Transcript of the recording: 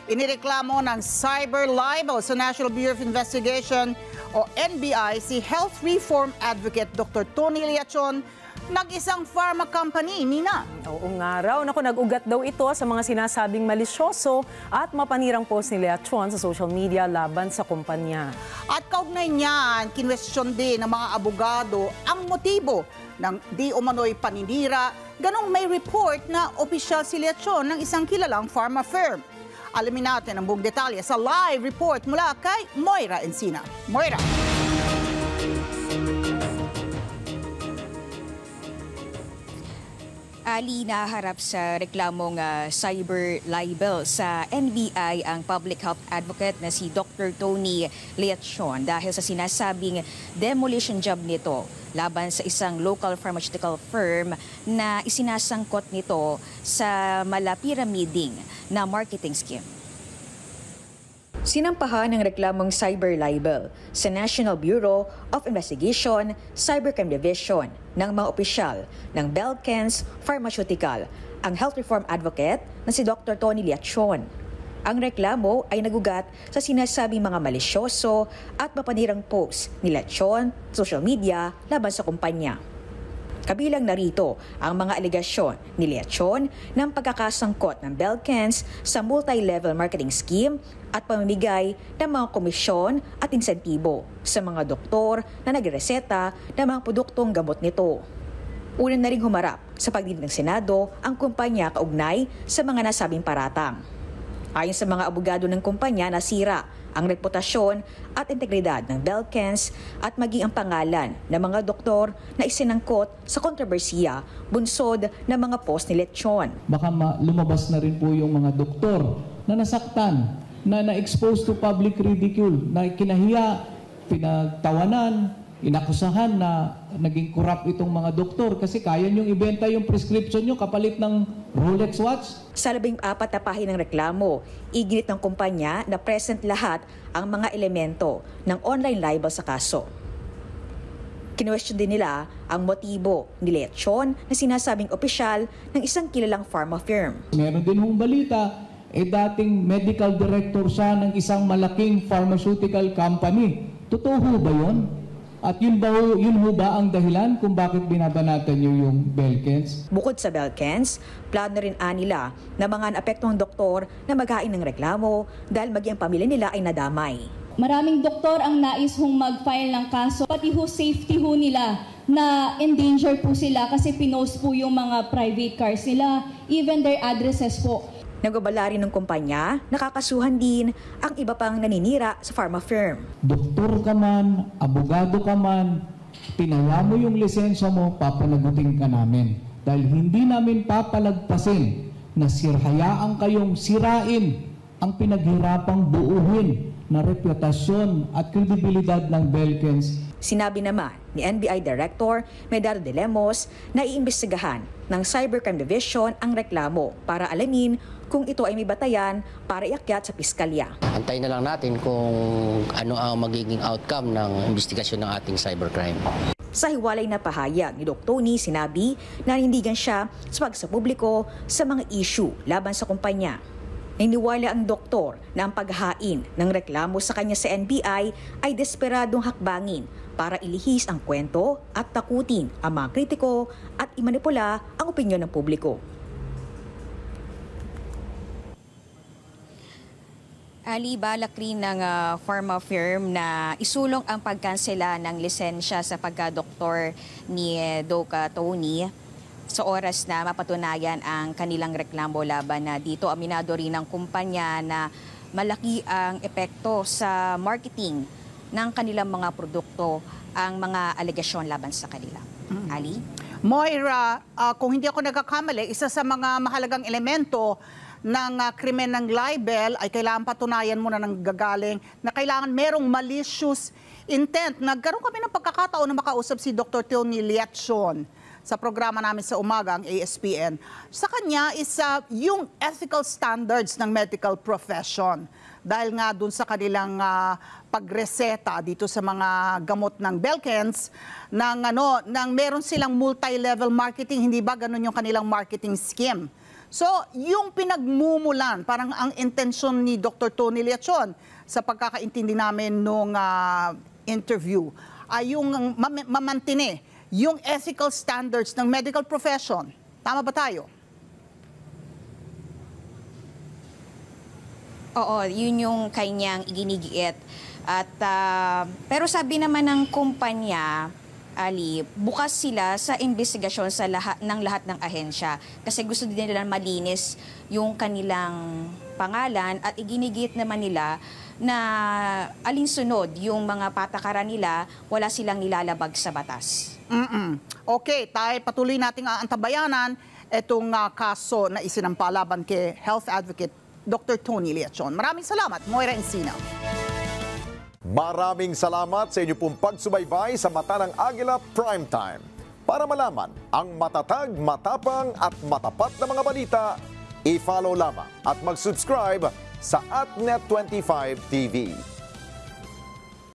Inireklamo ng cyber libel sa National Bureau of Investigation o NBI si health reform advocate Dr. Tony Liachon ng isang pharma company, Nina. Oo nga raw. Naku, nag-ugat daw ito sa mga sinasabing malisyoso at mapanirang post ni Liachon sa social media laban sa kumpanya. At kaugnay niyan, kinwestiyon din ng mga abogado ang motibo ng di umano'y paninira, ganong may report na opisyal si Liachon ng isang kilalang pharma firm. Alamin natin ang buong detalye sa live report mula kay Moira Encina. Moira. Ali, naharap sa reklamong cyber libel sa NBI ang public health advocate na si Dr. Tony Liachon dahil sa sinasabing demolition job nito laban sa isang local pharmaceutical firm na isinasangkot nito sa mala-pyramiding na marketing scheme. Sinampahan ng reklamong cyber libel sa National Bureau of Investigation, Cybercrime Division ng mga opisyal ng Belkens Pharmaceutical ang health reform advocate na si Dr. Tony Liachon. Ang reklamo ay nagugat sa sinasabing mga malisyoso at mapanirang post ni Liachon sa social media laban sa kumpanya. Kabilang narito ang mga alegasyon ni Liachon ng pagkakasangkot ng Belkens sa multi-level marketing scheme at pamimigay ng mga komisyon at insentibo sa mga doktor na nagreseta ng mga produktong gamot nito. Una na ring humarap sa pagdinig ng Senado ang kumpanya kaugnay sa mga nasabing paratang. Ayon sa mga abogado ng kumpanya, nasira ang reputasyon at integridad ng Belkens at maging ang pangalan ng mga doktor na isinangkot sa kontrobersiya bunsod ng mga post ni Liachon. Baka lumabas na rin po yung mga doktor na nasaktan, na na-expose to public ridicule, na kinahiya, pinagtawanan, inakusahan na naging corrupt itong mga doktor kasi kaya niyong ibenta yung prescription niyo kapalit ng Rolex watch. Sa 14 na pahina ng reklamo, iginit ng kumpanya na present lahat ang mga elemento ng online libel sa kaso. Kinwestiyon din nila ang motibo ni Liachon na sinasabing opisyal ng isang kilalang pharma firm. Meron din hong balita, dating medical director siya ng isang malaking pharmaceutical company. Totoo ho ba yun? At yun ho ba ang dahilan kung bakit binabanatan niyo yung Belkens? Bukod sa Belkens, plano rin nila na mga naapektuhang doktor na maghain ng reklamo dahil maging ang pamilya nila ay nadamay. Maraming doktor ang nais hong mag-file ng kaso, pati ho safety ho nila na endanger po sila kasi pinost po yung mga private cars nila, even their addresses po. Nagbabala rin ng kumpanya, nakakasuhan din ang iba pang naninira sa pharma firm. Doktor ka man, abogado ka man, pinaya mo yung lisensya mo, papanagutin ka namin. Dahil hindi namin papalagpasin na hayaan kayong sirain ang pinaghirapang buuhin na reputasyon at kredibilidad ng Belkens. Sinabi naman ni NBI Director Medardo de Lemos na iimbestigahan ng Cybercrime Division ang reklamo para alamin kung ito ay may batayan para iakyat sa piskalya. Antayin na lang natin kung ano ang magiging outcome ng investigasyon ng ating cybercrime. Sa hiwalay na pahayag ni Dr. Tony, sinabi na nanindigan siya sa pagsapubliko sa mga issue laban sa kumpanya. Niniwala ang doktor na ang paghain ng reklamo sa kanya sa NBI ay desperadong hakbangin para ilihis ang kwento at takutin ang mga kritiko at imanipula ang opinyon ng publiko. Ali, balak rin ng pharma firm na isulong ang pagkansela ng lisensya sa pagka-doktor ni Dr. Tony sa oras na mapatunayan ang kanilang reklamo laban na dito. Aminado rin ng kumpanya na malaki ang epekto sa marketing ng kanilang mga produkto ang mga alegasyon laban sa kanila. Ali? Moira, kung hindi ako nagkakamali, isa sa mga mahalagang elemento ng krimen ng libel ay kailangan patunayan muna ng gagaling na kailangan merong malicious intent. Nagkaroon kami ng pagkakataon na makausap si Dr. Tony Liachon sa programa namin sa umaga, ang ASPN. Sa kanya is yung ethical standards ng medical profession. Dahil nga dun sa kanilang pagreseta dito sa mga gamot ng Belkens, nang meron silang multi-level marketing, hindi ba ganun yung kanilang marketing scheme? So, yung pinagmumulan, parang ang intensyon ni Dr. Tony Leachon sa pagkakaintindi namin nung interview ay yung mamantine yung ethical standards ng medical profession. Tama ba tayo? Oo, yun yung kanyang iginigiit. At, pero sabi naman ng kumpanya, Ali, bukas sila sa investigasyon sa ng lahat ng ahensya kasi gusto din nila malinis yung kanilang pangalan at iginigit naman nila na alinsunod yung mga patakaran nila, wala silang nilalabag sa batas. Okay, patuloy nating aantabayanan itong kaso na isinampa laban kay Health Advocate Dr. Tony Leachon. Maraming salamat, Moira Encina. Maraming salamat sa inyo pong pagsubaybay sa Mata ng Agila Primetime. Para malaman ang matatag, matapang at matapat na mga balita, i-follow lamang at mag-subscribe sa @Net25 TV.